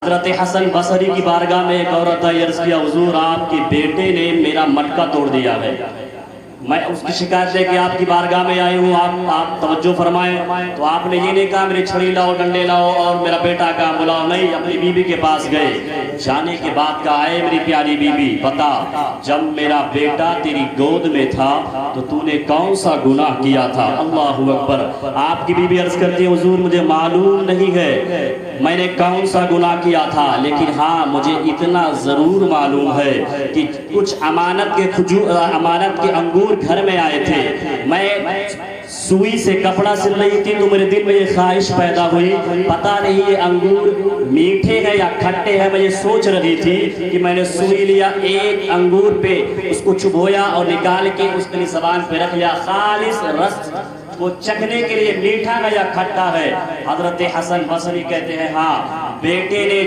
حضرت حسن بصری کی بارگاہ میں ایک عورت آئی، عرض کیا حضور آپ کی بیٹے نے میرا مٹکا توڑ دیا ہے۔ میں اس کی شکایت لے کے آپ کی بارگاہ میں آئی ہوں، آپ توجہ فرمائیں۔ تو آپ نے یہ نہیں کہا میری چھڑی لاؤ، ڈنڈے لاؤ اور میرا بیٹا کہاں بلاؤ، نہیں، اپنی بیوی کے پاس گئے۔ جانے کے بعد کہا اے میری پیاری بیوی، بتا جب میرا بیٹا تیری گود میں تھا تو تو نے کون سا گناہ کیا تھا؟ اللہ اکبر۔ آپ کی بیوی عرض کرتی ہے حضور مجھے معلوم نہیں ہے میں نے کون سا گناہ کیا تھا، لیکن ہاں مجھے اتنا ضرور معلوم ہے کہ کچھ امانت کے انگور گھر میں آئے تھے، میں سوئی سے کپڑا سل رہی تھی تو میرے دل میں یہ خواہش پیدا ہوئی، پتہ نہیں یہ انگور میٹھے ہیں یا کھٹے ہیں، میں یہ سوچ رہی تھی کہ میں نے سوئی لیا، ایک انگور پہ اس کو چبویا اور نکال کے اس کے زبان پہ رکھ لیا، خالص رس وہ چکھنے کے لیے میٹھا ہے یا کھٹا ہے۔ حضرت حسن بصری کہتے ہیں ہاں بیٹے نے